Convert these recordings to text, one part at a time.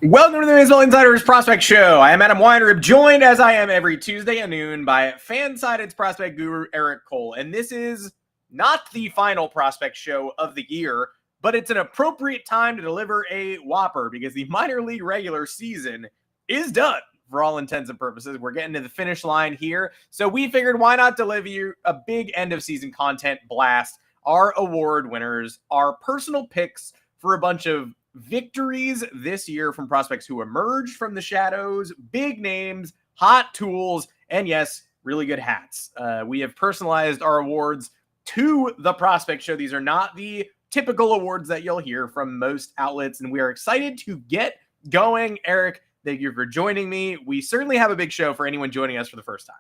Welcome to the Baseball Insiders Prospect Show. I am Adam Weinrib, joined as I am every Tuesday at noon by fan-sided prospect guru Eric Cole. And this is not the final prospect show of the year, but it's an appropriate time to deliver a whopper because the minor league regular season is done for all intents and purposes. We're getting to the finish line here. So we figured why not deliver you a big end of season content blast, our award winners, our personal picks for a bunch of victories this year from prospects who emerged from the shadows, big names, hot tools, and yes, really good hats. We have personalized our awards to the prospect show. These are not the typical awards that you'll hear from most outlets, and we are excited to get going. Eric, thank you for joining me. We certainly have a big show for anyone joining us for the first time.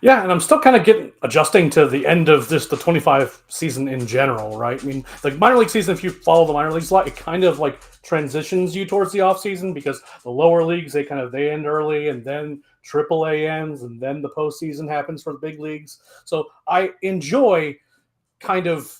Yeah, and I'm still kind of adjusting to the end of the 25 season in general, right? I mean, the minor league season, if you follow the minor leagues a lot, it kind of like transitions you towards the off season because the lower leagues, they end early, and then AAA ends, and then the postseason happens for the big leagues. So I enjoy kind of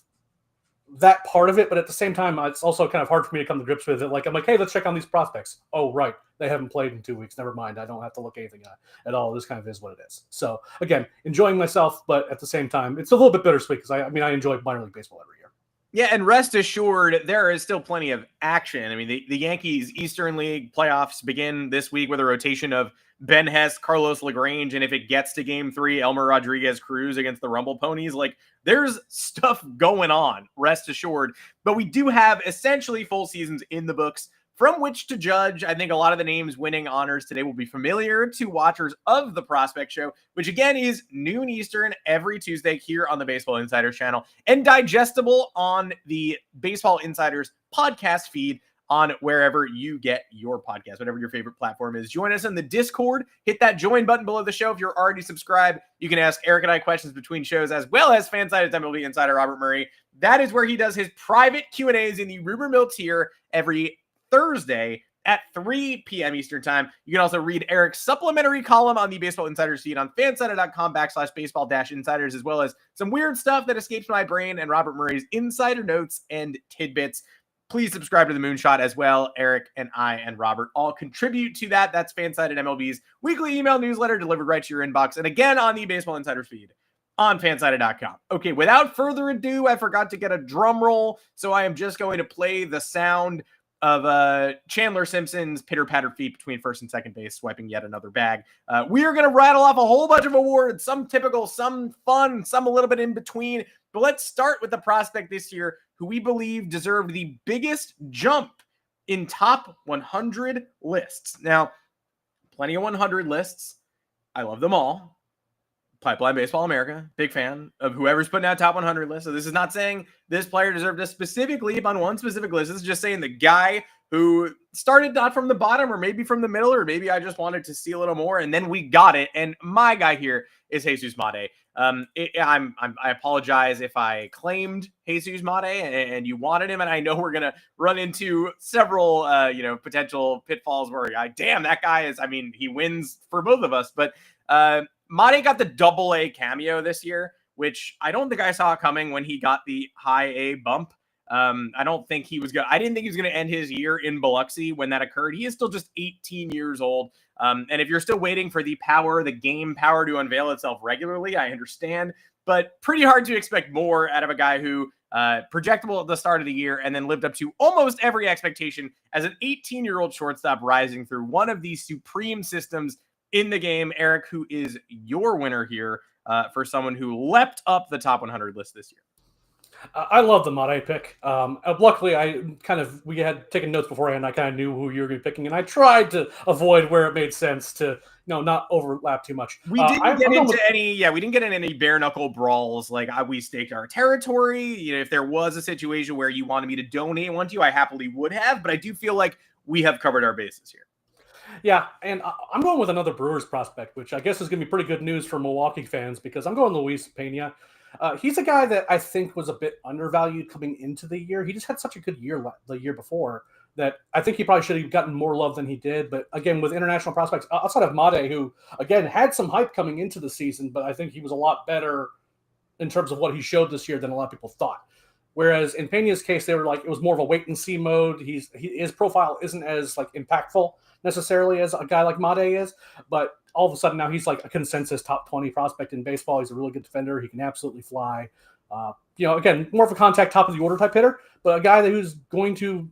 that part of it, but at the same time, it's also kind of hard for me to come to grips with it. Like, I'm like, hey, let's check on these prospects. Oh, right. They haven't played in 2 weeks. Never mind. I don't have to look anything at all. This kind of is what it is. So, again, enjoying myself, but at the same time, it's a little bit bittersweet because I enjoy minor league baseball every year. Yeah, and rest assured, there is still plenty of action. I mean, the Yankees Eastern League playoffs begin this week with a rotation of Ben Hess, Carlos LaGrange, and if it gets to Game 3, Elmer Rodriguez Cruz against the Rumble Ponies. Like, there's stuff going on, rest assured. But we do have essentially full seasons in the books from which to judge. I think a lot of the names winning honors today will be familiar to watchers of the Prospect Show, which again is noon Eastern every Tuesday here on the Baseball Insiders channel and digestible on the Baseball Insiders podcast feed on wherever you get your podcast, whatever your favorite platform is. Join us in the Discord. Hit that join button below the show if you're already subscribed. You can ask Eric and I questions between shows, as well as fan-sided MLB insider Robert Murray. That is where he does his private Q&As in the Rumor Mill tier every Thursday at 3 p.m. Eastern time. You can also read Eric's supplementary column on the Baseball Insiders feed on fansided.com/baseball-insiders, as well as some weird stuff that escapes my brain and Robert Murray's insider notes and tidbits. Please subscribe to the Moonshot as well. Eric and I and Robert all contribute to that. That's Fansided MLB's weekly email newsletter delivered right to your inbox. And again, on the Baseball Insiders feed on fansided.com. Okay, without further ado, I forgot to get a drum roll, so I am just going to play the sound of Chandler Simpson's pitter-patter feet between first and second base, swiping yet another bag. We are going to rattle off a whole bunch of awards, some typical, some fun, some a little bit in between. But let's start with the prospect this year who we believe deserved the biggest jump in top 100 lists. Now, plenty of 100 lists. I love them all. Pipeline Baseball America, big fan of whoever's putting out top 100 lists. So this is not saying this player deserved this specifically on one specific list. This is just saying the guy who started not from the bottom or maybe from the middle, or maybe I just wanted to see a little more and then we got it. And my guy here is Jesus Mate. I apologize if I claimed Jesus Mate and you wanted him, and I know we're gonna run into several potential pitfalls where that guy is. I mean, he wins for both of us, but Mate got the double-A cameo this year, which I don't think I saw coming when he got the high A bump. I didn't think he was going to end his year in Biloxi when that occurred. He is still just 18 years old. And if you're still waiting for the game power to unveil itself regularly, I understand, but pretty hard to expect more out of a guy who projectable at the start of the year and then lived up to almost every expectation as an 18-year-old shortstop rising through one of these supreme systems in the game. Eric, who is your winner here for someone who leapt up the top 100 list this year? I love the Mate pick. Luckily, we had taken notes beforehand. I kind of knew who you were going to be picking, and I tried to avoid where it made sense to not overlap too much. We didn't get into any bare knuckle brawls. Like we staked our territory. If there was a situation where you wanted me to donate one to you, I happily would have. But I do feel like we have covered our bases here. Yeah, and I'm going with another Brewers prospect, which I guess is going to be pretty good news for Milwaukee fans because I'm going Luis Pena. He's a guy that I think was a bit undervalued coming into the year. He just had such a good year the year before that I think he probably should have gotten more love than he did. But again, with international prospects, outside of Mate, who, again, had some hype coming into the season, but I think he was a lot better in terms of what he showed this year than a lot of people thought. Whereas in Pena's case, they were like, it was more of a wait and see mode. His profile isn't as like impactful necessarily as a guy like Made is, but all of a sudden now he's like a consensus top 20 prospect in baseball. He's a really good defender. He can absolutely fly. Again, more of a contact top of the order type hitter, but a guy who's going to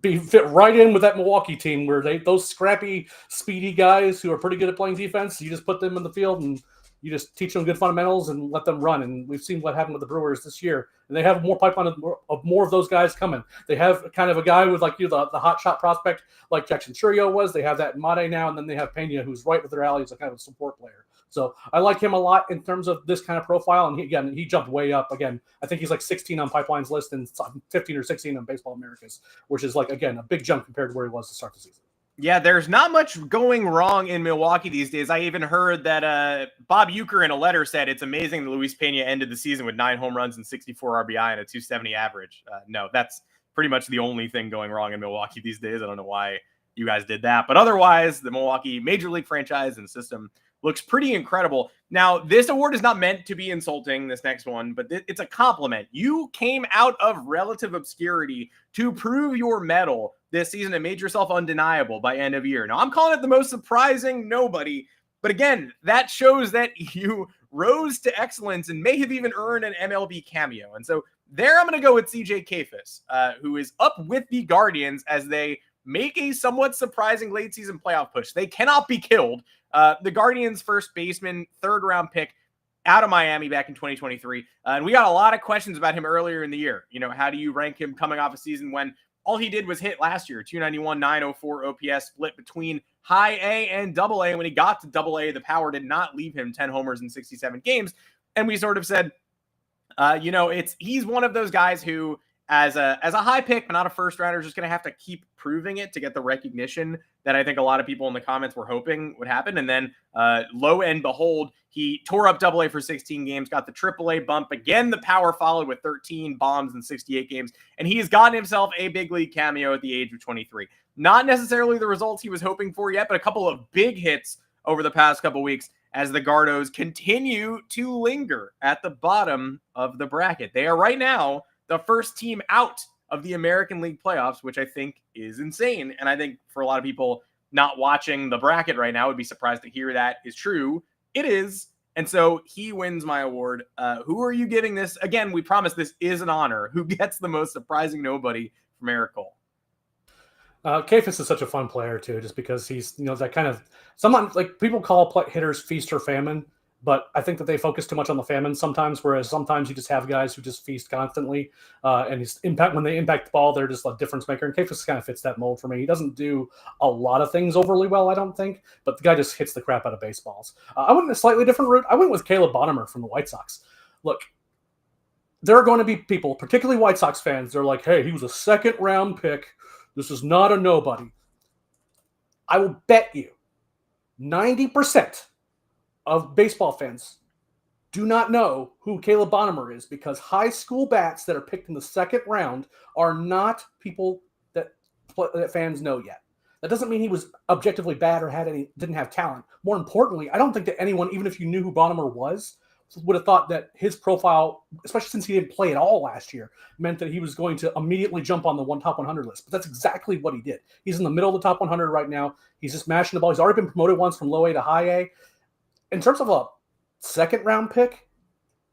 be fit right in with that Milwaukee team where those scrappy, speedy guys who are pretty good at playing defense, you just put them in the field and you just teach them good fundamentals and let them run. And we've seen what happened with the Brewers this year. And they have more pipeline of more of those guys coming. They have kind of a guy with like the hot shot prospect like Jackson Churio was. They have that in Made now, and then they have Pena, who's right with their alley as a kind of a support player. So I like him a lot in terms of this kind of profile. And he jumped way up. Again, I think he's like 16 on Pipeline's list and 15 or 16 on Baseball America's, which is like, again, a big jump compared to where he was to start the season. Yeah, there's not much going wrong in Milwaukee these days. I even heard that Bob Uecker in a letter said it's amazing that Luis Pena ended the season with 9 home runs and 64 RBI and a 270 average. No, that's pretty much the only thing going wrong in Milwaukee these days. I don't know why you guys did that. But otherwise, the Milwaukee Major League franchise and system looks pretty incredible. Now, this award is not meant to be insulting, this next one, but it's a compliment. You came out of relative obscurity to prove your mettle this season and made yourself undeniable by end of year. Now, I'm calling it the most surprising nobody, but again, that shows that you rose to excellence and may have even earned an MLB cameo. And so there I'm going to go with CJ Kayfus, who is up with the Guardians as they make a somewhat surprising late season playoff push. They cannot be killed. The Guardians' first baseman, 3rd round pick out of Miami back in 2023. And we got a lot of questions about him earlier in the year. How do you rank him coming off a season when all he did was hit last year? 291, 904 OPS split between high A and double A. And when he got to double A, the power did not leave him 10 homers in 67 games. And we sort of said, he's one of those guys who, as a high pick, but not a first rounder, is just going to have to keep proving it to get the recognition that I think a lot of people in the comments were hoping would happen. And then lo and behold, he tore up AA for 16 games, got the AAA bump. Again, the power followed with 13 bombs in 68 games. And he has gotten himself a big league cameo at the age of 23. Not necessarily the results he was hoping for yet, but a couple of big hits over the past couple weeks as the Gardos continue to linger at the bottom of the bracket. They are right now the first team out of the American League playoffs, which I think is insane. And I think for a lot of people not watching the bracket right now would be surprised to hear that is true. It is. And so he wins my award. Who are you giving this? Again, we promise this is an honor. Who gets the most surprising nobody from Eric Cole? Kayfus is such a fun player too, just because he's, that kind of, someone like people call hitters feast or famine, but I think that they focus too much on the famine sometimes, whereas sometimes you just have guys who just feast constantly, and his impact, when they impact the ball, they're just a difference maker. And Kayfus kind of fits that mold for me. He doesn't do a lot of things overly well, I don't think, but the guy just hits the crap out of baseballs. I went in a slightly different route. I went with Caleb Bonnemer from the White Sox. Look, there are going to be people, particularly White Sox fans, they're like, hey, he was a 2nd round pick. This is not a nobody. I will bet you 90% of baseball fans do not know who Caleb Bonnemer is, because high school bats that are picked in the 2nd round are not people that fans know yet. That doesn't mean he was objectively bad or didn't have talent. More importantly, I don't think that anyone, even if you knew who Bonnemer was, would have thought that his profile, especially since he didn't play at all last year, meant that he was going to immediately jump on the top 100 list. But that's exactly what he did. He's in the middle of the top 100 right now. He's just mashing the ball. He's already been promoted once from low A to high A. In terms of a 2nd round pick,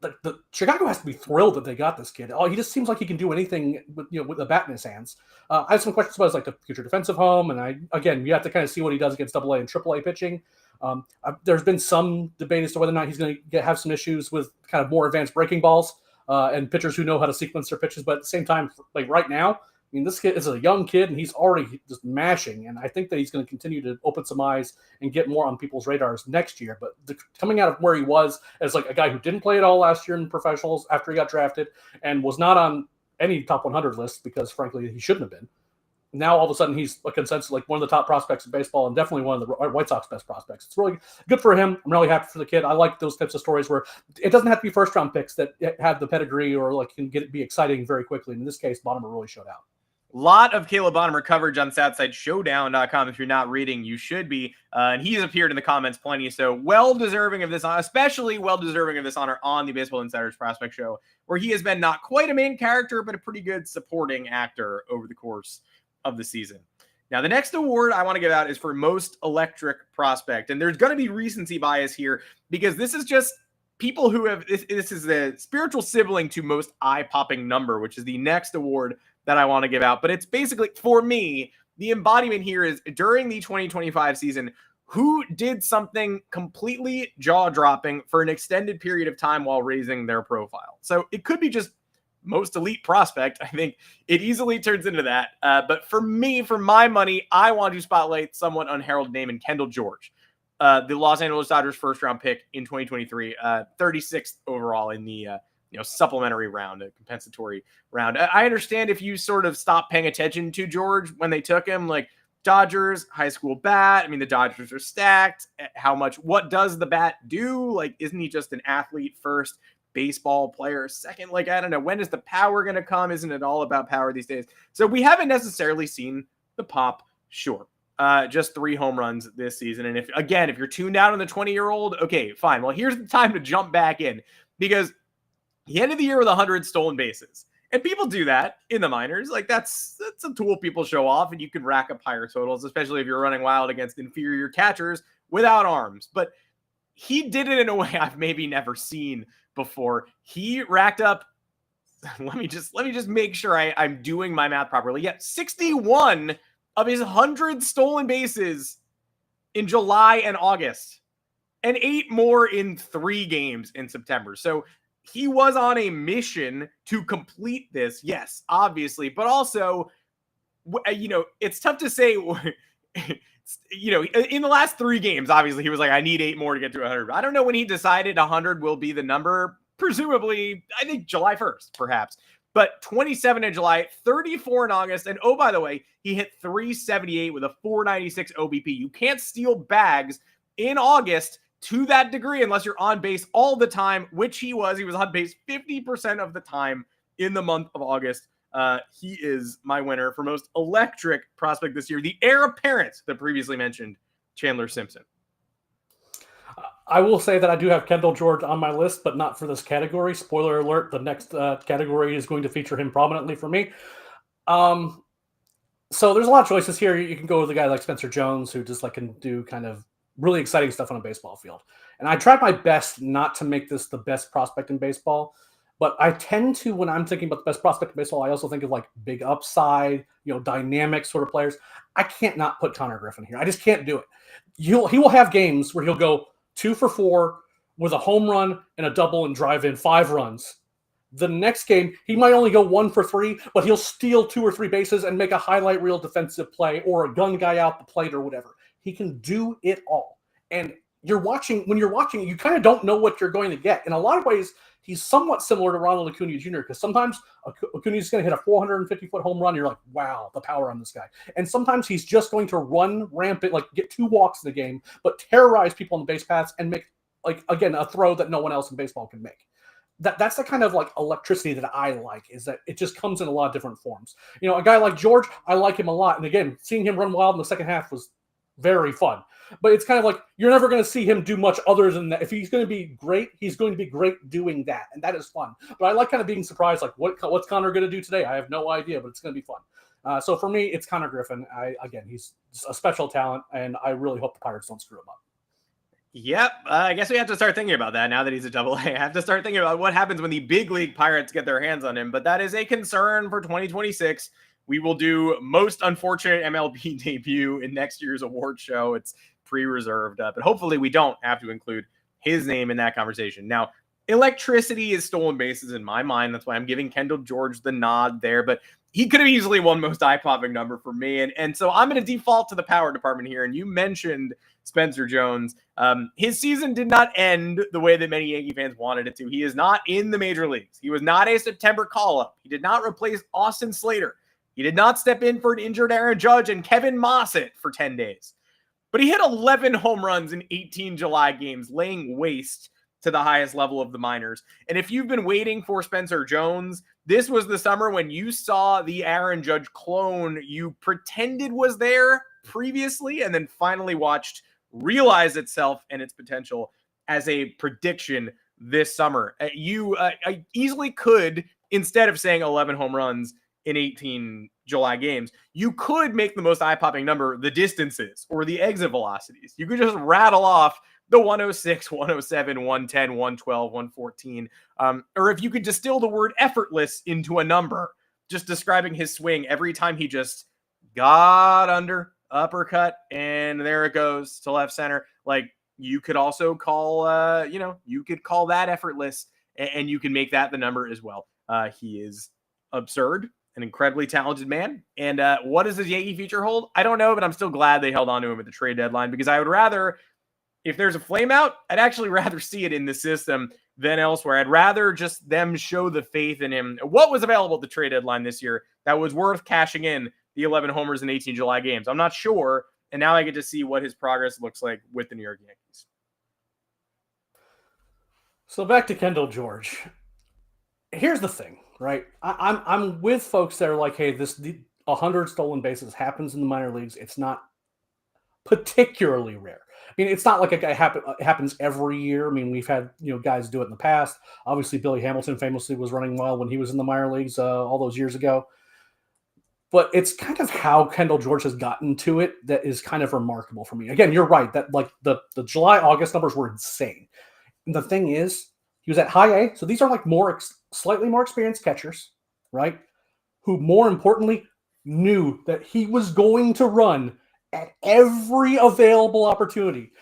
the Chicago has to be thrilled that they got this kid. He just seems like he can do anything with a bat in his hands. I have some questions about the future defensive home, and you have to kind of see what he does against AA and AAA pitching. There's been some debate as to whether or not he's going to have some issues with kind of more advanced breaking balls and pitchers who know how to sequence their pitches. But at the same time, right now, this kid is a young kid and he's already just mashing. And I think that he's going to continue to open some eyes and get more on people's radars next year. But coming out of where he was as a guy who didn't play at all last year in professionals after he got drafted and was not on any top 100 list because, frankly, he shouldn't have been. Now, all of a sudden, he's a consensus, one of the top prospects in baseball and definitely one of the White Sox best prospects. It's really good for him. I'm really happy for the kid. I like those types of stories where it doesn't have to be 1st round picks that have the pedigree or can be exciting very quickly. In this case, Bonnemer really showed out. Lot of Caleb Bonham coverage on SouthsideShowdown.com. If you're not reading, you should be. And he's appeared in the comments plenty. So well-deserving of this, especially well-deserving of this honor on the Baseball Insider's Prospect Show, where he has been not quite a main character, but a pretty good supporting actor over the course of the season. Now, the next award I want to give out is for Most Electric Prospect. And there's going to be recency bias here because this is just people who have, this is the spiritual sibling to Most Eye-Popping Number, which is the next award that I want to give out. But it's basically, for me, the embodiment here is during the 2025 season, who did something completely jaw-dropping for an extended period of time while raising their profile. So it could be just most elite prospect. I think it easily turns into that. But for me, for my money, I want to spotlight someone unheralded name in Kendall George, the Los Angeles Dodgers first-round pick in 2023, 36th overall in the supplementary round, a compensatory round. I understand if you sort of stop paying attention to George when they took him, like Dodgers, high school bat. I mean, the Dodgers are stacked. What does the bat do? Like, isn't he just an athlete first, baseball player second? Like, I don't know. When is the power going to come? Isn't it all about power these days? So we haven't necessarily seen the pop, sure. Just 3 home runs this season. And if you're tuned out on the 20-year-old, okay, fine. Well, here's the time to jump back in because he ended the year with 100 stolen bases. And people do that in the minors. Like, that's a tool people show off, and you can rack up higher totals, especially if you're running wild against inferior catchers without arms. But he did it in a way I've maybe never seen before. He racked up, let me just make sure I'm doing my math properly. Yeah, 61 of his 100 stolen bases in July and August, and 8 more in 3 games in September. So he was on a mission to complete this, yes, obviously, but also, it's tough to say, in the last 3 games, obviously, he was like, I need 8 more to get to 100. I don't know when he decided 100 will be the number, presumably, I think July 1st, perhaps, but 27 in July, 34 in August, and oh, by the way, he hit 378 with a 496 OBP. You can't steal bags in August to that degree unless you're on base all the time, which he was. He was on base 50% of the time in the month of August. He is my winner for most electric prospect this year, the heir apparent to the previously mentioned Chandler Simpson. I will say that I do have Kendall George on my list, but not for this category. Spoiler alert, the next category is going to feature him prominently for me. So there's a lot of choices here. You can go with a guy like Spencer Jones, who just can do kind of really exciting stuff on a baseball field. And I tried my best not to make this the best prospect in baseball, but I tend to, when I'm thinking about the best prospect in baseball, I also think of big upside, dynamic sort of players. I can't not put Connor Griffin here. I just can't do it. He will have games where he'll go 2 for 4 with a home run and a double and drive in 5 runs. The next game, he might only go 1 for 3, but he'll steal 2 or 3 bases and make a highlight reel defensive play or a gun guy out the plate or whatever. He can do it all. And when you're watching, you kind of don't know what you're going to get. In a lot of ways, he's somewhat similar to Ronald Acuna Jr. because sometimes Acuna is going to hit a 450-foot home run. And you're like, wow, the power on this guy. And sometimes he's just going to run rampant, get 2 walks in the game, but terrorize people on the base paths and make, again, a throw that no one else in baseball can make. That's the kind of electricity that I like, is that it just comes in a lot of different forms. A guy like George, I like him a lot. And again, seeing him run wild in the second half was very fun. But it's kind of you're never going to see him do much other than that. If he's going to be great, he's going to be great doing that. And that is fun. But I like kind of being surprised, what's Connor going to do today? I have no idea, but it's going to be fun. So for me, it's Connor Griffin. He's a special talent, and I really hope the Pirates don't screw him up. Yep. I guess we have to start thinking about that now that he's a Double-A. I have to start thinking about what happens when the big league Pirates get their hands on him. But that is a concern for 2026. We will do most unfortunate MLB debut in next year's award show. It's pre-reserved, but hopefully we don't have to include his name in that conversation. Now, electricity is stolen bases in my mind. That's why I'm giving Kendall George the nod there, but he could have easily won most eye-popping number for me. And so I'm going to default to the power department here. And you mentioned Spencer Jones. His season did not end the way that many Yankee fans wanted it to. He is not in the major leagues. He was not a September call-up. He did not replace Austin Slater. He did not step in for an injured Aaron Judge and Kevin Mossett for 10 days. But he hit 11 home runs in 18 July games, laying waste to the highest level of the minors. And if you've been waiting for Spencer Jones, This was the summer when you saw the Aaron Judge clone you pretended was there previously and then finally watched realize itself and its potential as a prediction this summer. You easily could, instead of saying 11 home runs in 18 July games, you could make the most eye-popping number the distances or the exit velocities. You could just rattle off the 106, 107, 110, 112, 114. Or if you could distill the word effortless into a number, just describing his swing every time he just got under, uppercut, and there it goes to left center. Like, you could also call, you could call that effortless, and you can make that the number as well. He is absurd, an incredibly talented man. And what does his Yankee future hold? I don't know, but I'm still glad they held on to him at the trade deadline, because I would rather, if there's a flame out, I'd actually rather see it in the system than elsewhere. I'd rather just them show the faith in him. What was available at the trade deadline this year that was worth cashing in the 11 homers in 18 July games? I'm not sure. And now I get to see what his progress looks like with the New York Yankees. So back to Kendall George. Here's the thing, right? I'm with folks that are like, hey, 100 stolen bases happens in the minor leagues. It's not particularly rare. I mean, it's not like it happens every year. I mean, we've had guys do it in the past. Obviously, Billy Hamilton famously was running wild when he was in the minor leagues all those years ago. But it's kind of how Kendall George has gotten to it that is kind of remarkable for me. Again, you're right that like the July-August numbers were insane. And the thing is, he was at high A, so these are like slightly more experienced catchers, right? Who more importantly knew that he was going to run at every available opportunity.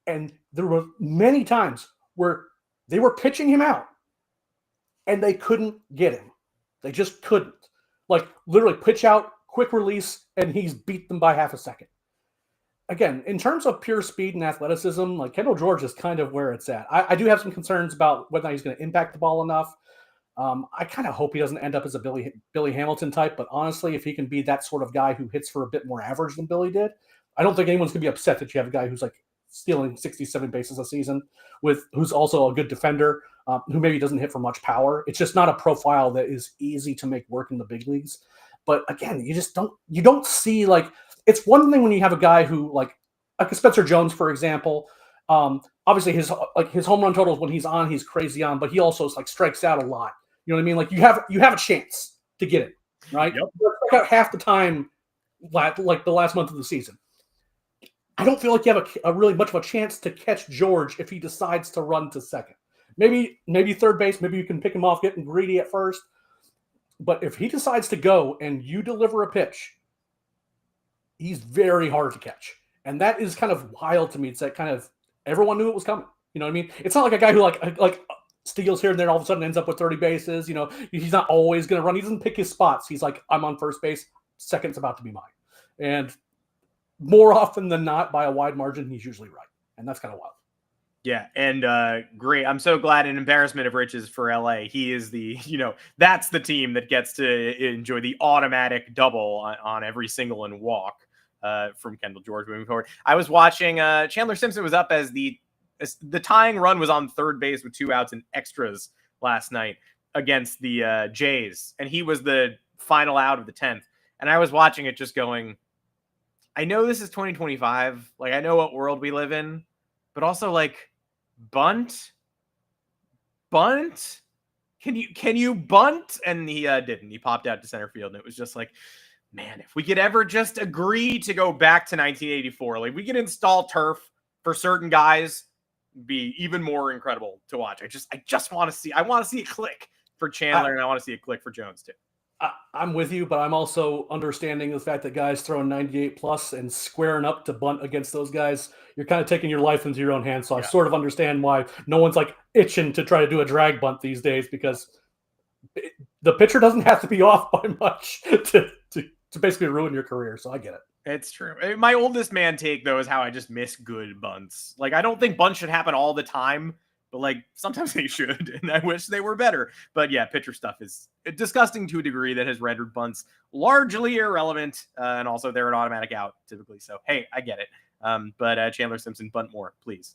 And there were many times where they were pitching him out and they couldn't get him. They just couldn't. Like, literally pitch out, quick release, and he's beat them by half a second. Again, in terms of pure speed and athleticism, like, Kendall George is kind of where it's at. I do have some concerns about whether he's going to impact the ball enough. I kind of hope he doesn't end up as a Billy Hamilton type, but honestly, if he can be that sort of guy who hits for a bit more average than Billy did, I don't think anyone's going to be upset that you have a guy who's like stealing 67 bases a season, who's also a good defender, who maybe doesn't hit for much power. It's just not a profile that is easy to make work in the big leagues. But again, you don't see, like, it's one thing when you have a guy who like a Spencer Jones, for example. Obviously his home run totals when he's on, he's crazy on, but he also like strikes out a lot. You know what I mean? Like, you have a chance to get it, right? Yep. Half the time, like the last month of the season. I don't feel like you have a really much of a chance to catch George if he decides to run to second. Maybe third base. Maybe you can pick him off getting greedy at first. But if he decides to go and you deliver a pitch, he's very hard to catch. And that is kind of wild to me. It's that kind of, everyone knew it was coming. You know what I mean? It's not like a guy who like steals here and there and all of a sudden ends up with 30 bases. You know, he's not always going to run. He doesn't pick his spots. He's like, I'm on first base. Second's about to be mine. And more often than not, by a wide margin, he's usually right. And that's kind of wild. Yeah, and great. I'm so glad, an embarrassment of riches for LA. He is that's the team that gets to enjoy the automatic double on every single and walk from Kendall George moving forward. I was watching Chandler Simpson was up as the tying run was on third base with 2 outs and extras last night against the Jays, and he was the final out of the 10th. And I was watching it just going, I know this is 2025. Like, I know what world we live in, but also, like, bunt. Can you bunt? And he didn't. He popped out to center field, and it was just like, man, if we could ever just agree to go back to 1984, like, we could install turf for certain guys, be even more incredible to watch. I just want to see. I want to see a click for Chandler, and I want to see a click for Jones too. I'm with you, but I'm also understanding the fact that guys throwing 98 plus and squaring up to bunt against those guys, you're kind of taking your life into your own hands. So I sort of understand why no one's like itching to try to do a drag bunt these days, because the pitcher doesn't have to be off by much to basically ruin your career. So I get it. It's true. My oldest man take, though, is how I just miss good bunts. Like, I don't think bunts should happen all the time, but like sometimes they should, and I wish they were better. But yeah, pitcher stuff is disgusting to a degree that has rendered bunts largely irrelevant, and also they're an automatic out typically. So hey, I get it. But Chandler Simpson, bunt more, please.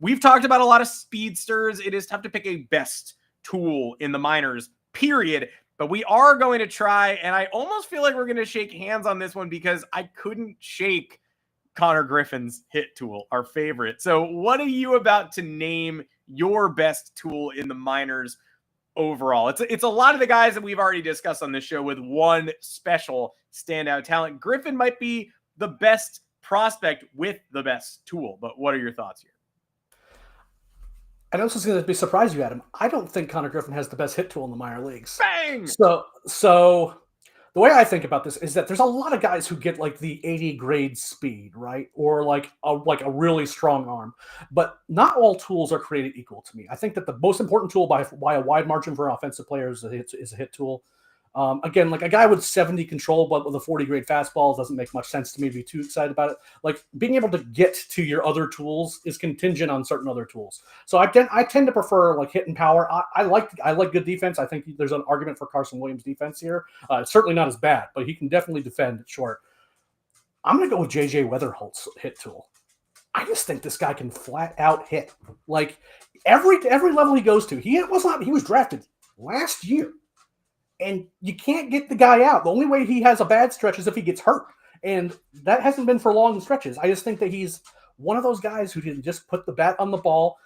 We've talked about a lot of speedsters. It is tough to pick a best tool in the minors. period. But we are going to try, and I almost feel like we're going to shake hands on this one because I couldn't shake Connor Griffin's hit tool, our favorite. So what are you about to name your best tool in the minors overall? It's a lot of the guys that we've already discussed on this show with one special standout talent. Griffin might be the best prospect with the best tool, but what are your thoughts here? I know this is going to be surprise you, Adam. I don't think Connor Griffin has the best hit tool in the minor leagues. Bang! So the way I think about this is that there's a lot of guys who get like the 80 grade speed, right? Or like a really strong arm. But not all tools are created equal to me. I think that the most important tool by a wide margin for an offensive player is a hit tool. Again, like a guy with 70 control, but with a 40 grade fastball doesn't make much sense to me to be too excited about it. Like being able to get to your other tools is contingent on certain other tools. So I tend to prefer like hit and power. I like good defense. I think there's an argument for Carson Williams' defense here. It's certainly not as bad, but he can definitely defend at short. I'm going to go with JJ Weatherholt's hit tool. I just think this guy can flat out hit. Like every level he goes to, he was drafted last year. And you can't get the guy out. The only way he has a bad stretch is if he gets hurt. And that hasn't been for long stretches. I just think that he's one of those guys who can just put the bat on the ball.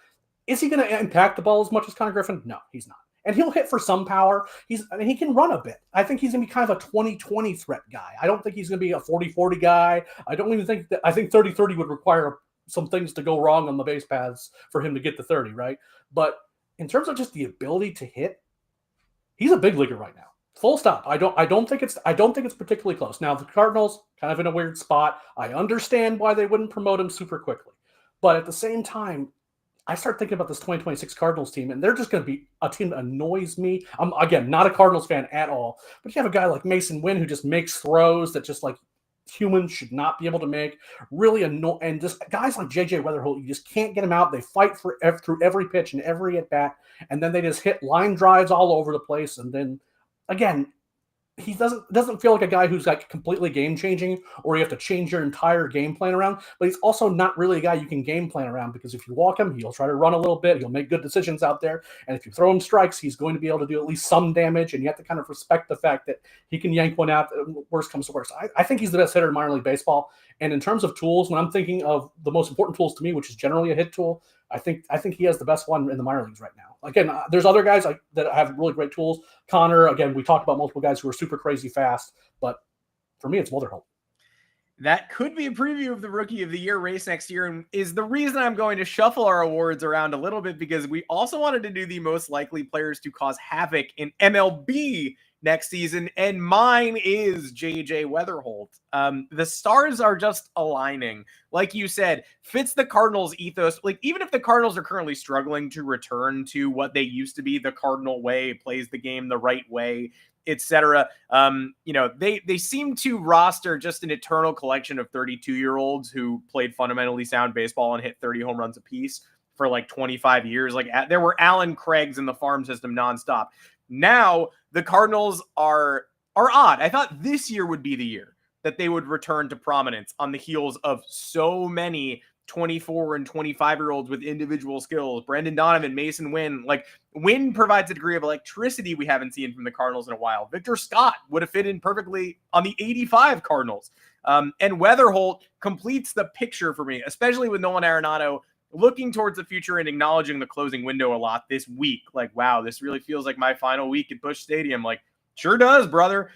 Is he going to impact the ball as much as Connor Griffin? No, he's not. And he'll hit for some power. He can run a bit. I think he's going to be kind of a 20-20 threat guy. I don't think he's going to be a 40-40 guy. I think 30-30 would require some things to go wrong on the base paths for him to get to 30, right? But in terms of just the ability to hit, he's a big leaguer right now. Full stop. I don't think it's particularly close. Now the Cardinals kind of in a weird spot. I understand why they wouldn't promote him super quickly. But at the same time, I start thinking about this 2026 Cardinals team, and they're just going to be a team that annoys me. I'm, again, not a Cardinals fan at all. But you have a guy like Mason Wynn who just makes throws that just like humans should not be able to make. Really annoy, and just guys like JJ Weatherholt, you just can't get them out. They fight through every pitch and every at bat, and then they just hit line drives all over the place. And then again, he doesn't feel like a guy who's like completely game changing, or you have to change your entire game plan around. But he's also not really a guy you can game plan around, because if you walk him, he'll try to run a little bit. He'll make good decisions out there, and if you throw him strikes, he's going to be able to do at least some damage. And you have to kind of respect the fact that he can yank one out. Worst comes to worst. I think he's the best hitter in minor league baseball. And in terms of tools, when I'm thinking of the most important tools to me, which is generally a hit tool, I think he has the best one in the minor leagues right now. Again, there's other guys that have really great tools. Connor, again, we talked about multiple guys who are super crazy fast, but for me, it's Weatherholt. That could be a preview of the Rookie of the Year race next year, and is the reason I'm going to shuffle our awards around a little bit, because we also wanted to do the most likely players to cause havoc in MLB next season, and mine is JJ Weatherholt. The stars are just aligning. Like you said, fits the Cardinals ethos. Like, even if the Cardinals are currently struggling to return to what they used to be, the Cardinal way, plays the game the right way, etc. They seem to roster just an eternal collection of 32-year-olds who played fundamentally sound baseball and hit 30 home runs apiece for like 25 years. Like, there were Alan Craigs in the farm system nonstop. Now the Cardinals are odd. I thought this year would be the year that they would return to prominence on the heels of so many 24 and 25-year-olds with individual skills. Brendan Donovan, Mason Wynn. Like, Wynn provides a degree of electricity we haven't seen from the Cardinals in a while. Victor Scott would have fit in perfectly on the 85 Cardinals. And Weatherholt completes the picture for me, especially with Nolan Arenado looking towards the future and acknowledging the closing window a lot this week. Like, wow, this really feels like my final week at Busch Stadium. Like, sure does, brother.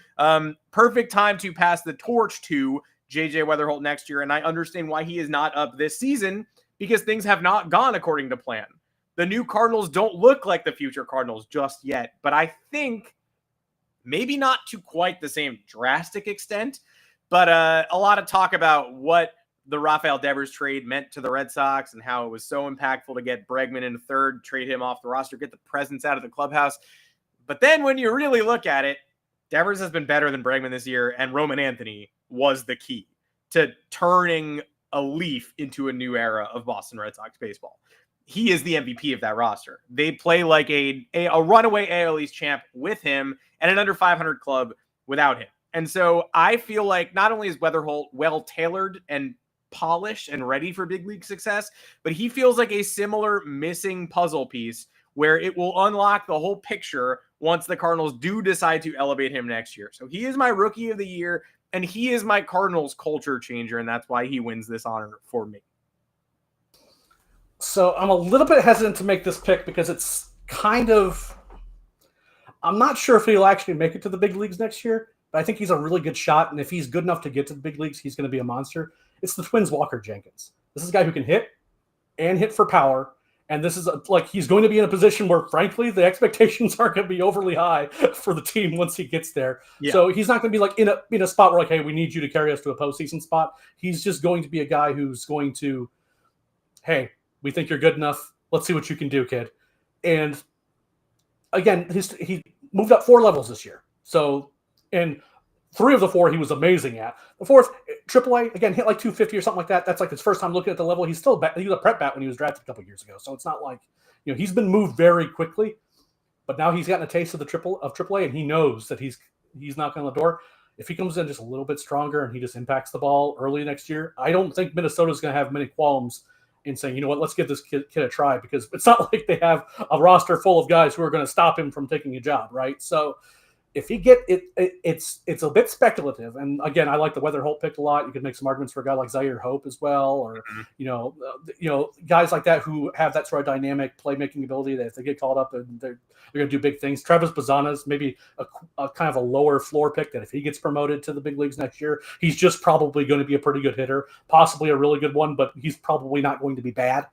Perfect time to pass the torch to JJ Weatherholt next year. And I understand why he is not up this season, because things have not gone according to plan. The new Cardinals don't look like the future Cardinals just yet, but I think maybe not to quite the same drastic extent, but a lot of talk about what the Rafael Devers trade meant to the Red Sox and how it was so impactful to get Bregman in the third, trade him off the roster, get the presence out of the clubhouse. But then when you really look at it, Devers has been better than Bregman this year, and Roman Anthony was the key to turning a leaf into a new era of Boston Red Sox baseball. He is the MVP of that roster. They play like a runaway AL East champ with him and an under 500 club without him. And so I feel like not only is Weatherholt well-tailored and polished and ready for big league success, but he feels like a similar missing puzzle piece where it will unlock the whole picture once the Cardinals do decide to elevate him next year. So he is my rookie of the year, and he is my Cardinals culture changer, and that's why he wins this honor for me. So I'm a little bit hesitant to make this pick because it's kind of, I'm not sure if he'll actually make it to the big leagues next year, but I think he's a really good shot. And if he's good enough to get to the big leagues, he's going to be a monster. It's the Twins' Walker Jenkins. This is a guy who can hit and hit for power. And this is he's going to be in a position where, frankly, the expectations aren't going to be overly high for the team once he gets there. Yeah. So he's not going to be in a spot where hey, we need you to carry us to a postseason spot. He's just going to be a guy who's going to, hey, we think you're good enough. Let's see what you can do, kid. And again, he moved up 4 levels this year. So, and 3 of the 4 he was amazing at. The 4th, AAA, again, hit like 250 or something like that. That's like his first time looking at the level. He was a prep bat when he was drafted a couple years ago. So it's not like, he's been moved very quickly. But now he's gotten a taste of AAA, and he knows that he's knocking on the door. If he comes in just a little bit stronger and he just impacts the ball early next year, I don't think Minnesota's going to have many qualms in saying, you know what, let's give this kid a try, because it's not like they have a roster full of guys who are going to stop him from taking a job, right? So if he get it, it's a bit speculative. And again, I like the Weather Holt pick a lot. You could make some arguments for a guy like Zaire Hope as well, or guys like that who have that sort of dynamic playmaking ability that if they get called up, they're going to do big things. Travis Bazzana's maybe a kind of a lower floor pick that if he gets promoted to the big leagues next year, he's just probably going to be a pretty good hitter, possibly a really good one, but he's probably not going to be bad.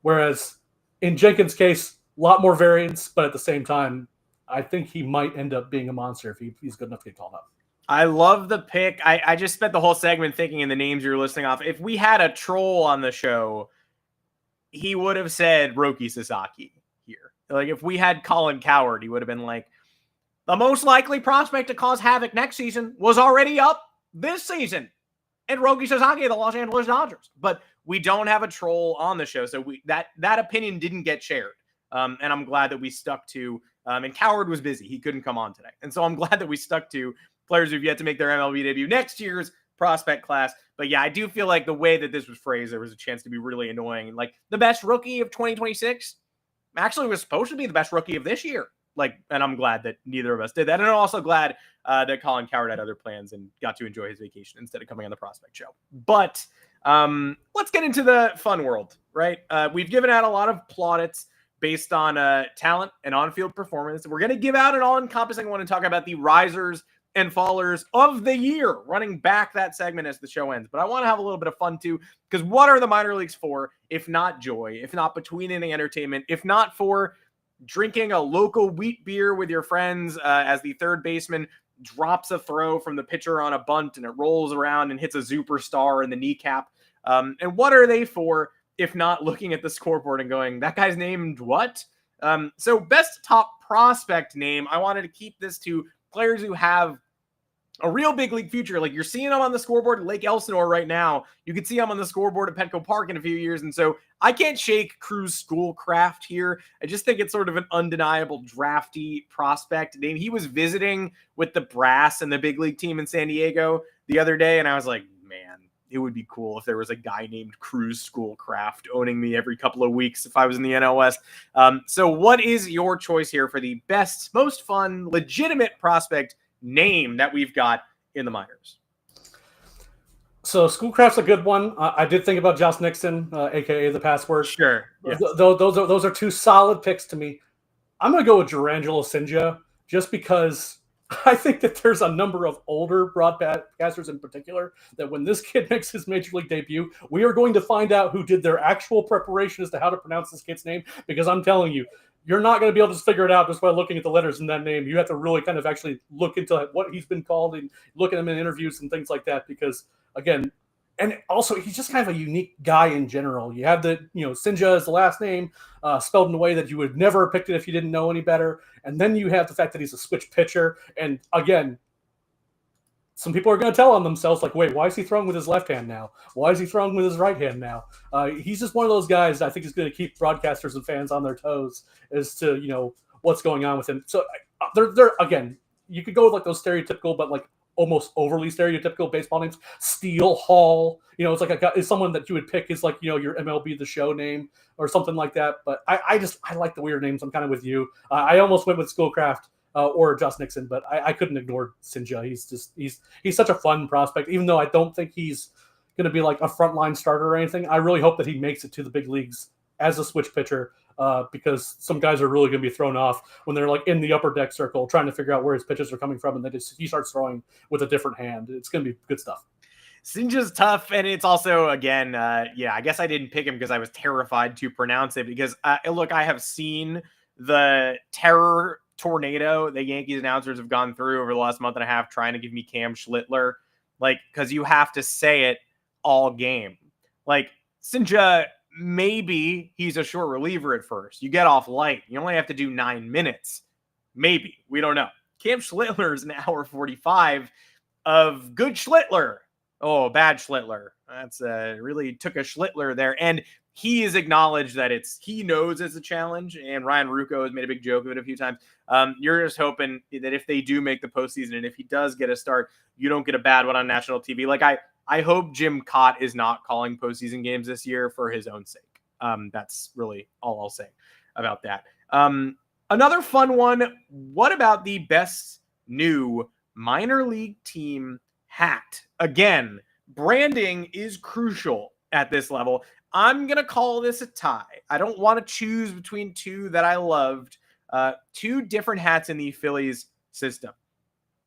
Whereas in Jenkins' case, a lot more variance, but at the same time, I think he might end up being a monster if he's good enough to get called up. I love the pick. I just spent the whole segment thinking in the names you're listing off. If we had a troll on the show, he would have said Roki Sasaki here. Like if we had Colin Cowherd, he would have been like, the most likely prospect to cause havoc next season was already up this season. And Roki Sasaki of the Los Angeles Dodgers. But we don't have a troll on the show, so that opinion didn't get shared. And I'm glad that we stuck to and Cowherd was busy. He couldn't come on today. And so I'm glad that we stuck to players who've yet to make their MLB debut next year's prospect class. But yeah, I do feel like the way that this was phrased, there was a chance to be really annoying. Like the best rookie of 2026 actually was supposed to be the best rookie of this year. And I'm glad that neither of us did that. And I'm also glad that Colin Cowherd had other plans and got to enjoy his vacation instead of coming on the prospect show. But let's get into the fun world, right? We've given out a lot of plaudits based on talent and on-field performance. We're going to give out an all-encompassing one and talk about the risers and fallers of the year, running back that segment as the show ends. But I want to have a little bit of fun too, because what are the minor leagues for, if not joy, if not between inning entertainment, if not for drinking a local wheat beer with your friends as the third baseman drops a throw from the pitcher on a bunt and it rolls around and hits a superstar in the kneecap. And what are they for, if not looking at the scoreboard and going, that guy's named what? So best top prospect name, I wanted to keep this to players who have a real big league future. Like you're seeing them on the scoreboard at Lake Elsinore right now. You could see them on the scoreboard at Petco Park in a few years. And so I can't shake Cruz Schoolcraft here. I just think it's sort of an undeniable drafty prospect name. He was visiting with the brass and the big league team in San Diego the other day. And I was like, man, it would be cool if there was a guy named Cruz Schoolcraft owning me every couple of weeks if I was in the NL West. So what is your choice here for the best, most fun, legitimate prospect name that we've got in the minors? So Schoolcraft's a good one. I did think about Josh Nixon, a.k.a. the password. Sure. Yeah. Those are 2 solid picks to me. I'm going to go with Durangelo Sinja just because I think that there's a number of older broadcasters in particular that when this kid makes his major league debut, we are going to find out who did their actual preparation as to how to pronounce this kid's name, because I'm telling you, you're not going to be able to just figure it out just by looking at the letters in that name. You have to really kind of actually look into what he's been called and look at him in interviews and things like that, because again, and also he's just kind of a unique guy in general. You have Sinja as the last name, spelled in a way that you would never have picked it if you didn't know any better. And then you have the fact that he's a switch pitcher. And again, some people are going to tell on themselves, like, wait, why is he throwing with his left hand now? Why is he throwing with his right hand now? He's just one of those guys I think is going to keep broadcasters and fans on their toes as to, what's going on with him. So they're again, you could go with like those stereotypical, but like almost overly stereotypical baseball names. Steel Hall, it's like it's someone that you would pick as like, your MLB The Show name or something like that. But I like the weird names. I'm kind of with you. I almost went with Schoolcraft or Josh Nixon, but I couldn't ignore Sinja. He's such a fun prospect, even though I don't think he's going to be like a frontline starter or anything. I really hope that he makes it to the big leagues as a switch pitcher, because some guys are really going to be thrown off when they're like in the upper deck circle trying to figure out where his pitches are coming from, and then he starts throwing with a different hand. It's going to be good stuff. Sinja's tough, and it's also, again, I guess I didn't pick him because I was terrified to pronounce it, because, look, I have seen the terror tornado the Yankees announcers have gone through over the last month and a half trying to give me Cam Schlittler, because you have to say it all game. Sinja, maybe he's a short reliever at first. You get off light. You only have to do 9 minutes. Maybe. We don't know. Cam Schlittler is an hour 45 of good Schlittler. Oh, bad Schlittler. That's really took a Schlittler there. And he has acknowledged that he knows it's a challenge, and Ryan Ruocco has made a big joke of it a few times. You're just hoping that if they do make the postseason, and if he does get a start, you don't get a bad one on national TV. I hope Jim Cott is not calling postseason games this year for his own sake. That's really all I'll say about that. Another fun one. What about the best new minor league team hat? Again, branding is crucial at this level. I'm going to call this a tie. I don't want to choose between two that I loved. Two different hats in the Phillies system.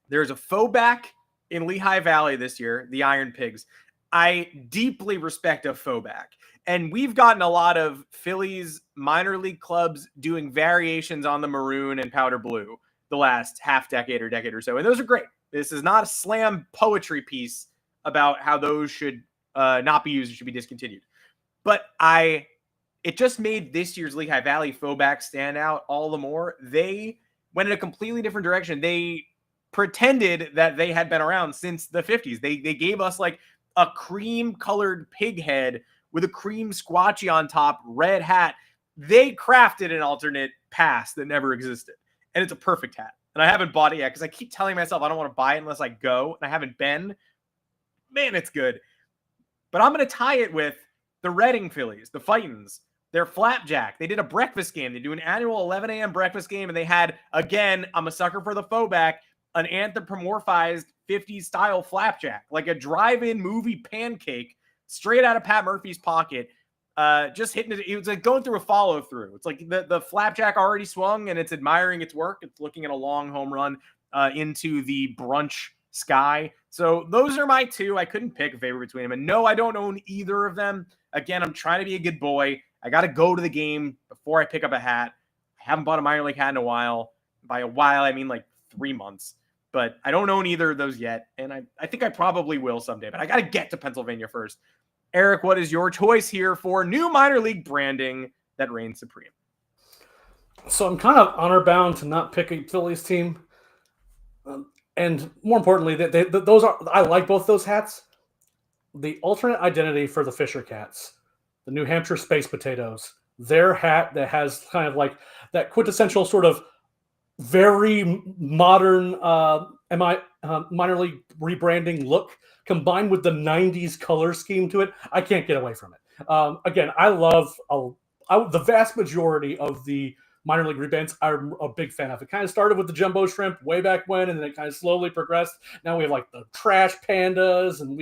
There's a faux back in Lehigh Valley this year, the Iron Pigs. I deeply respect a faux back. And we've gotten a lot of Phillies minor league clubs doing variations on the maroon and powder blue the last half decade or so. And those are great. This is not a slam poetry piece about how those should not be used or should be discontinued. But it just made this year's Lehigh Valley faux back stand out all the more. They went in a completely different direction. They pretended that they had been around since the 50s. They gave us like a cream-colored pig head with a cream squatchy on top, red hat. They crafted an alternate past that never existed. And it's a perfect hat. And I haven't bought it yet because I keep telling myself I don't want to buy it unless I go. And I haven't been. Man, it's good. But I'm going to tie it with the Reading Phillies, the Fightins, their Flapjack. They did a breakfast game. They do an annual 11 a.m. breakfast game, and they had, again, I'm a sucker for the faux back, an anthropomorphized 50s style flapjack, like a drive-in movie pancake straight out of Pat Murphy's pocket, just hitting it. It was like going through a follow-through. It's like the flapjack already swung, and it's admiring its work. It's looking at a long home run into the brunch sky. So those are my two. I couldn't pick a favorite between them. And no, I don't own either of them. Again, I'm trying to be a good boy. I got to go to the game before I pick up a hat. I haven't bought a minor league hat in a while. By a while, I mean like 3 months. But I don't own either of those yet. And I think I probably will someday. But I got to get to Pennsylvania first. Eric, what is your choice here for new minor league branding that reigns supreme? So I'm kind of honor bound to not pick a Phillies team. And more importantly, I like both those hats. The alternate identity for the Fisher Cats, the New Hampshire Space Potatoes, their hat that has kind of like that quintessential sort of very modern minor league rebranding look combined with the 90s color scheme to it. I can't get away from it. Again, I love the vast majority of the minor league rebrands I'm a big fan of. It kind of started with the jumbo shrimp way back when, and then it kind of slowly progressed. Now we have like the trash pandas, and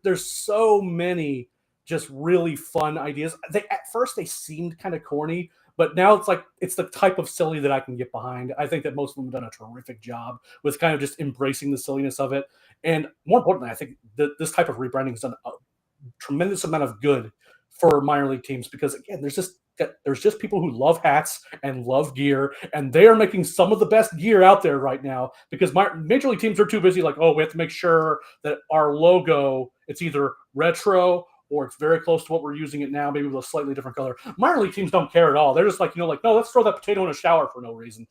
there's so many just really fun ideas. At first they seemed kind of corny, but now it's the type of silly that I can get behind. I think that most of them have done a terrific job with kind of just embracing the silliness of it. And more importantly, I think that this type of rebranding has done a tremendous amount of good for minor league teams, because again, there's just people who love hats and love gear, and they are making some of the best gear out there right now, because major league teams are too busy like, oh, we have to make sure that our logo, it's either retro or it's very close to what we're using it now, maybe with a slightly different color. Minor league teams don't care at all. They're just like, no, let's throw that potato in a shower for no reason.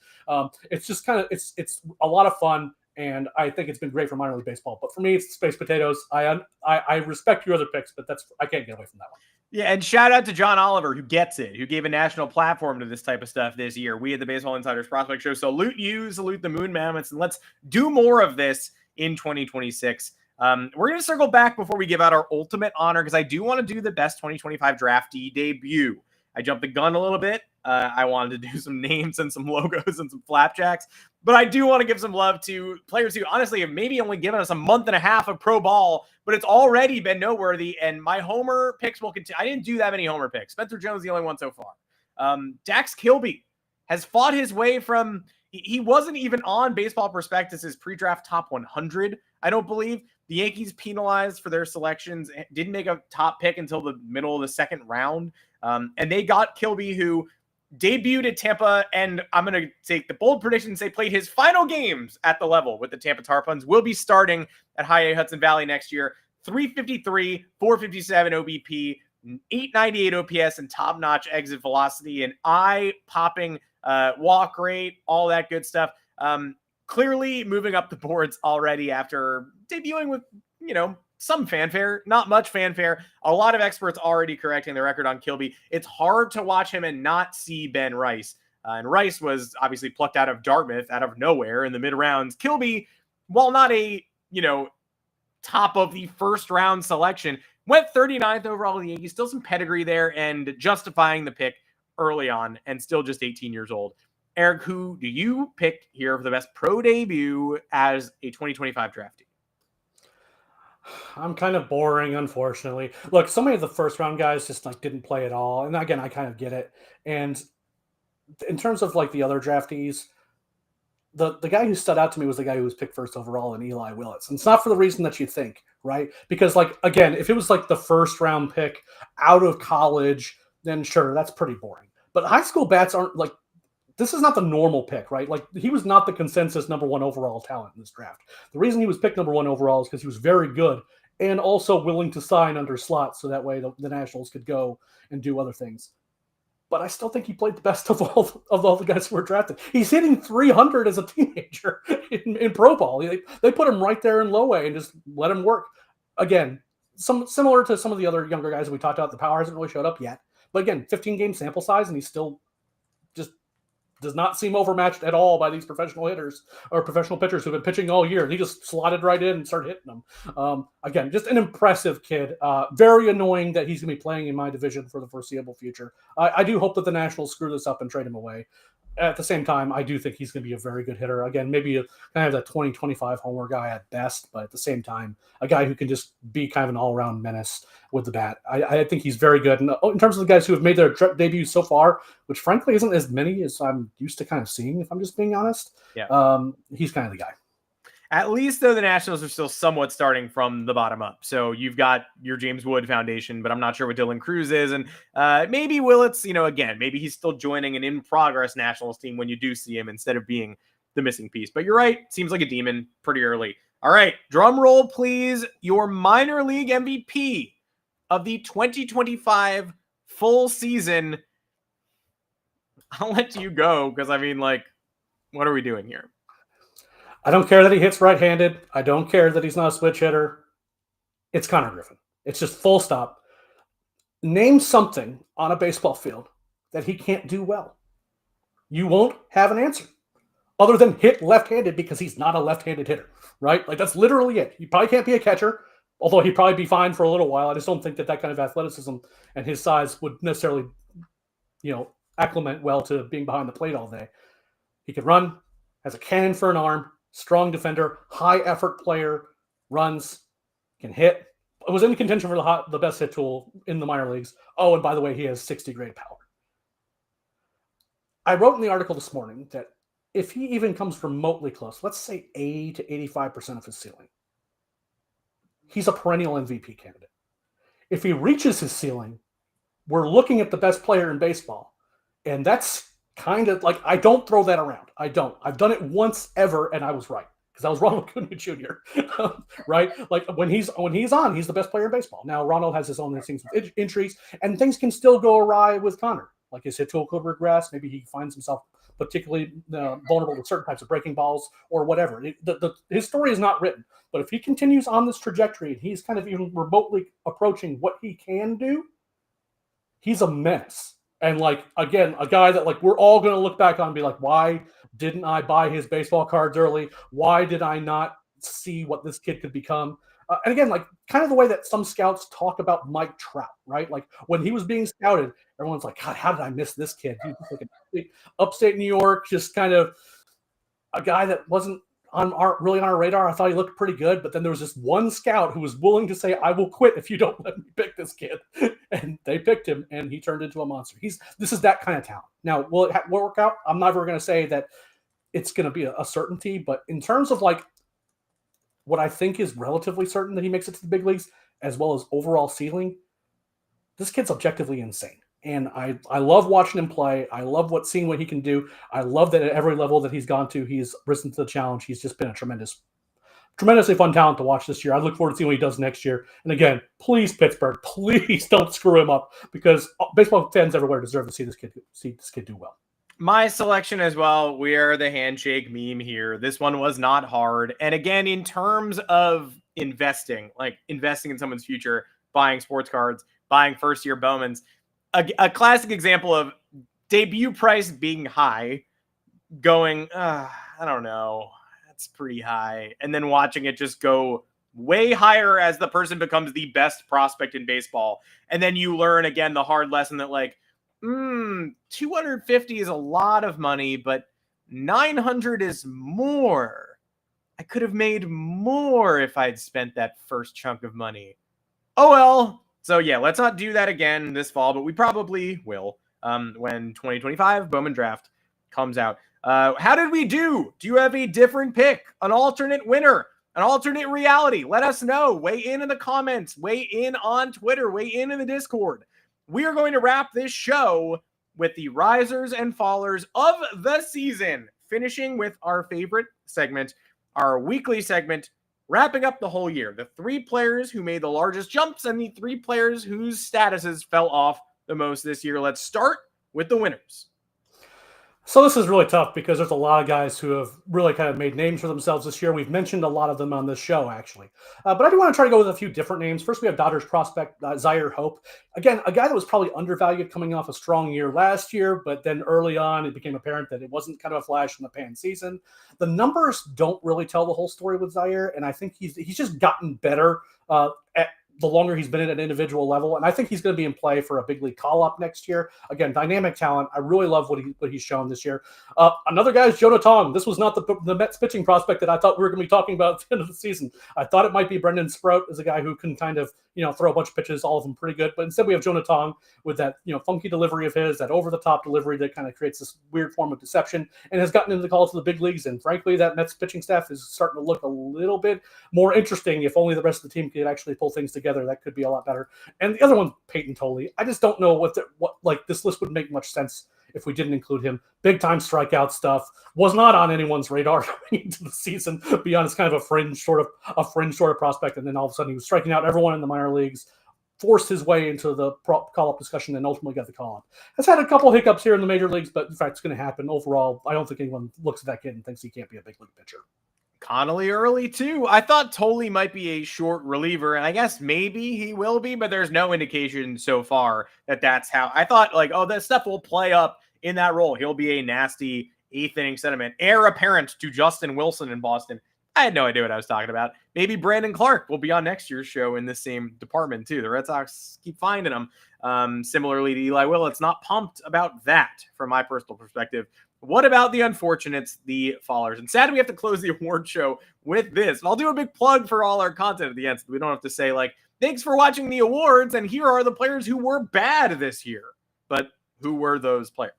It's just kind of, it's a lot of fun, and I think it's been great for minor league baseball. But for me, it's Space Potatoes. I respect your other picks, but I can't get away from that one. Yeah, and shout out to John Oliver, who gets it, who gave a national platform to this type of stuff this year. We at the Baseball Insiders Prospect Show salute you, salute the Moon Mammoths, and let's do more of this in 2026. We're going to circle back before we give out our ultimate honor because I do want to do the best 2025 draftee debut. I jumped the gun a little bit. I wanted to do some names and some logos and some flapjacks, but I do want to give some love to players who honestly have maybe only given us a month and a half of pro ball, but it's already been noteworthy. And my homer picks will continue. I didn't do that many homer picks. Spencer Jones, the only one so far. Dax Kilby has fought his way from, he wasn't even on Baseball Prospectus's pre-draft top 100, I don't believe. The Yankees penalized for their selections, didn't make a top pick until the middle of the second round. And they got Kilby, who debuted at Tampa, and I'm going to take the bold prediction and say played his final games at the level with the Tampa Tarpons, will be starting at High A Hudson Valley next year. 353, 457 OBP, 898 OPS, and top-notch exit velocity, and eye-popping walk rate, all that good stuff. Clearly moving up the boards already after debuting with, some fanfare, not much fanfare. A lot of experts already correcting the record on Kilby. It's hard to watch him and not see Ben Rice. And Rice was obviously plucked out of Dartmouth out of nowhere in the mid rounds. Kilby, while not a, top of the first round selection, went 39th overall in the Yankees. Still some pedigree there and justifying the pick early on and still just 18 years old. Eric, who do you pick here for the best pro debut as a 2025 draftee? I'm kind of boring, unfortunately. Look, so many of the first round guys just didn't play at all. And again, I kind of get it. And in terms of the other draftees, the guy who stood out to me was the guy who was picked first overall in Eli Willits. And it's not for the reason that you think, right? Because again, if it was the first round pick out of college, then sure, that's pretty boring. But high school bats aren't this is not the normal pick, right? He was not the consensus number one overall talent in this draft. The reason he was picked number one overall is because he was very good and also willing to sign under slots, so that way the Nationals could go and do other things. But I still think he played the best of all the guys who were drafted. He's hitting 300 as a teenager in pro ball. They put him right there in low A and just let him work. Again, similar to some of the other younger guys that we talked about, the power hasn't really showed up yet. But again, 15-game sample size, and he's still just does not seem overmatched at all by these professional hitters or professional pitchers who've been pitching all year. He just slotted right in and started hitting them. Again, just an impressive kid. Very annoying that he's going to be playing in my division for the foreseeable future. I do hope that the Nationals screw this up and trade him away. At the same time, I do think he's going to be a very good hitter. Again, maybe kind of that 20-25 homer guy at best, but at the same time, a guy who can just be kind of an all-around menace with the bat. I think he's very good. And in terms of the guys who have made their debut so far, which frankly isn't as many as I'm used to kind of seeing, if I'm just being honest, he's kind of the guy. At least, though, the Nationals are still somewhat starting from the bottom up. So you've got your James Wood Foundation, but I'm not sure what Dylan Cruz is. And maybe Willits, again, maybe he's still joining an in-progress Nationals team when you do see him instead of being the missing piece. But you're right. Seems like a demon pretty early. All right. Drum roll, please. Your minor league MVP of the 2025 full season. I'll let you go because, what are we doing here? I don't care that he hits right-handed. I don't care that he's not a switch hitter. It's Connor Griffin. It's just full stop. Name something on a baseball field that he can't do well. You won't have an answer other than hit left-handed because he's not a left-handed hitter, right? That's literally it. He probably can't be a catcher, although he'd probably be fine for a little while. I just don't think that kind of athleticism and his size would necessarily, acclimate well to being behind the plate all day. He can run, has a cannon for an arm, strong defender, high effort player, runs, can hit. It was in contention for the best hit tool in the minor leagues. Oh, and by the way, he has 60 grade power. I wrote in the article this morning that if he even comes remotely close, let's say 80 to 85% of his ceiling, he's a perennial MVP candidate. If he reaches his ceiling, we're looking at the best player in baseball. And that's kind of I don't throw that around. I don't. I've done it once ever, and I was right because I was Ronald Acuna Jr. Right? When he's on, he's the best player in baseball. Now Ronald has his own things with injuries, and things can still go awry with Connor. His hit tool could regress. Maybe he finds himself particularly vulnerable to certain types of breaking balls or whatever. His story is not written, but if he continues on this trajectory and he's kind of even remotely approaching what he can do, he's a menace. And again, a guy that we're all going to look back on and be why didn't I buy his baseball cards early? Why did I not see what this kid could become. And again, like kind of the way that some scouts talk about Mike Trout, right? Like when he was being scouted, everyone's like, God, how did I miss this kid? He's just like upstate New York, just kind of a guy that wasn't really on our radar. I thought he looked pretty good, but then there was this one scout who was willing to say, I will quit if you don't let me pick this kid. And they picked him, and he turned into a monster. This is that kind of talent. Now, will it work out? I'm never going to say that it's going to be a certainty, but in terms of like what I think is relatively certain that he makes it to the big leagues, as well as overall ceiling, this kid's objectively insane. And I love watching him play. I love seeing what he can do. I love that at every level that he's gone to, he's risen to the challenge. He's just been a tremendously fun talent to watch this year. I look forward to seeing what he does next year. And again, please, Pittsburgh, please don't screw him up, because baseball fans everywhere deserve to see this kid do well. My selection as well. We are the handshake meme here. This one was not hard. And again, in terms of investing in someone's future, buying sports cards, buying first-year Bowmans, a classic example of debut price being high, going, I don't know, that's pretty high. And then watching it just go way higher as the person becomes the best prospect in baseball. And then you learn, again, the hard lesson that, like, 250 is a lot of money, but 900 is more. I could have made more if I'd spent that first chunk of money. Oh, well. So yeah, let's not do that again this fall, but we probably will when 2025 Bowman Draft comes out. How did we do? Do you have a different pick, an alternate winner, an alternate reality? Let us know. Weigh in the comments. Weigh in on Twitter. Weigh in the Discord. We are going to wrap this show with the risers and fallers of the season, finishing with our favorite segment, our weekly segment, wrapping up the whole year. The 3 players who made the largest jumps and the 3 players whose statuses fell off the most this year. Let's start with the winners. So this is really tough because there's a lot of guys who have really kind of made names for themselves this year. We've mentioned a lot of them on this show, actually. But I do want to try to go with a few different names. First, we have Dodgers prospect Zaire Hope. Again, a guy that was probably undervalued coming off a strong year last year, but then early on it became apparent that it wasn't kind of a flash in the pan season. The numbers don't really tell the whole story with Zaire, and I think he's just gotten better at the longer he's been at an individual level. And I think he's going to be in play for a big league call-up next year. Again, dynamic talent. I really love what he's shown this year. Another guy is Jonah Tong. This was not the Mets pitching prospect that I thought we were going to be talking about at the end of the season. I thought it might be Brendan Sprout as a guy who can kind of, throw a bunch of pitches, all of them pretty good. But instead we have Jonah Tong with that, funky delivery of his, that over-the-top delivery that kind of creates this weird form of deception and has gotten into the calls to the big leagues. And frankly, that Mets pitching staff is starting to look a little bit more interesting. If only the rest of the team could actually pull things together, that could be a lot better. And the other one, Peyton Tolley. I just don't know what this list would make much sense if we didn't include him. Big time strikeout stuff, was not on anyone's radar going into the season beyond it's kind of a fringe sort of prospect. And then all of a sudden he was striking out everyone in the minor leagues, forced his way into the call-up discussion, and ultimately got the call-up. Has had a couple hiccups here in the major leagues, but in fact, it's going to happen. Overall, I don't think anyone looks at that kid and thinks he can't be a big league pitcher. Connolly early too. I thought Tolley might be a short reliever, and I guess maybe he will be, but there's no indication so far that that's how. I thought that stuff will play up in that role. He'll be a nasty 8th inning sentiment, heir apparent to Justin Wilson in Boston. I had no idea what I was talking about. Maybe Brandon Clark will be on next year's show in the same department too. The Red Sox keep finding him. Similarly to Eli Willits, not pumped about that from my personal perspective. What about the unfortunates, the fallers? And sadly, we have to close the award show with this. And I'll do a big plug for all our content at the end, so we don't have to say, thanks for watching the awards, and here are the players who were bad this year. But who were those players?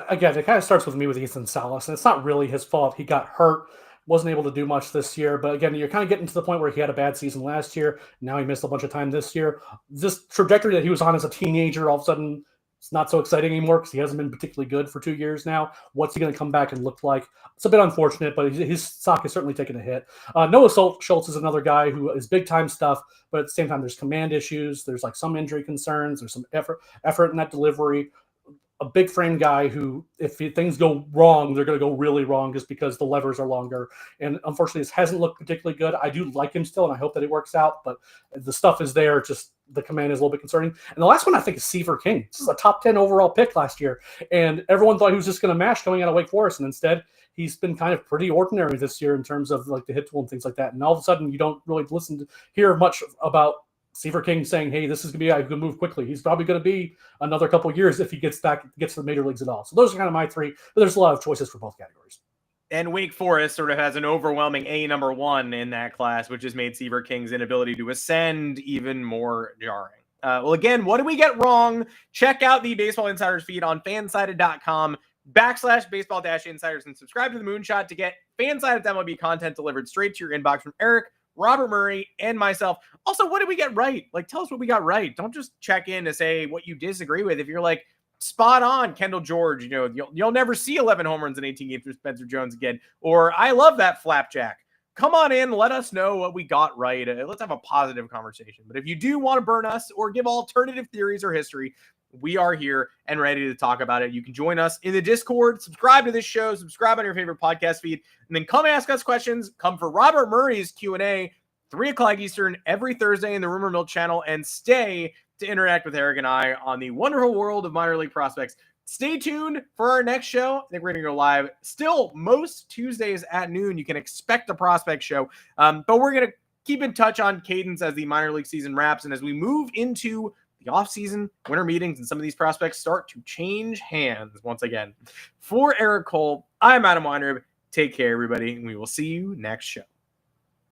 Again, it kind of starts with me with Ethan Salas, and it's not really his fault. He got hurt, wasn't able to do much this year. But again, you're kind of getting to the point where he had a bad season last year. Now he missed a bunch of time this year. This trajectory that he was on as a teenager, all of a sudden, it's not so exciting anymore because he hasn't been particularly good for 2 years now. What's he going to come back and look like? It's a bit unfortunate, but his stock has certainly taken a hit. Noah Schultz is another guy who is big-time stuff, but at the same time, there's command issues. There's some injury concerns. There's some effort in that delivery. a big frame guy who, if things go wrong, they're going to go really wrong just because the levers are longer. And unfortunately, this hasn't looked particularly good. I do like him still, and I hope that it works out, but the stuff is there. Just the command is a little bit concerning. And the last one I think is Seaver King. This is a top 10 overall pick last year, and everyone thought he was just going to mash coming out of Wake Forest, and instead he's been kind of pretty ordinary this year in terms of like the hit tool and things like that. And all of a sudden, you don't really hear much about Seaver King saying, hey, this is going to be a good move quickly. He's probably going to be another couple of years if he gets to the major leagues at all. So those are kind of my three, but there's a lot of choices for both categories. And Wake Forest sort of has an overwhelming number 1 in that class, which has made Seaver King's inability to ascend even more jarring. Well, again, what did we get wrong? Check out the Baseball Insiders feed on fansided.com/baseball-insiders and subscribe to the Moonshot to get Fansided MLB content delivered straight to your inbox from Eric, Robert Murray, and myself. Also, what did we get right? Like, tell us what we got right. Don't just check in to say what you disagree with. If you're like, spot on, Kendall George, you'll never see 11 home runs in 18 games with Spencer Jones again. Or, I love that flapjack. Come on in, let us know what we got right. Let's have a positive conversation. But if you do want to burn us or give alternative theories or history, we are here and ready to talk about it. You can join us in the Discord, subscribe to this show, subscribe on your favorite podcast feed, and then come ask us questions. Come for Robert Murray's Q&A, 3 o'clock Eastern every Thursday in the Rumor Mill channel, and stay to interact with Eric and I on the wonderful world of minor league prospects. Stay tuned for our next show. I think we're going to go live still most Tuesdays at noon. You can expect a prospect show, but we're going to keep in touch on cadence as the minor league season wraps and as we move into the offseason, winter meetings, and some of these prospects start to change hands once again. For Eric Cole, I'm Adam Weinrib. Take care, everybody, and we will see you next show.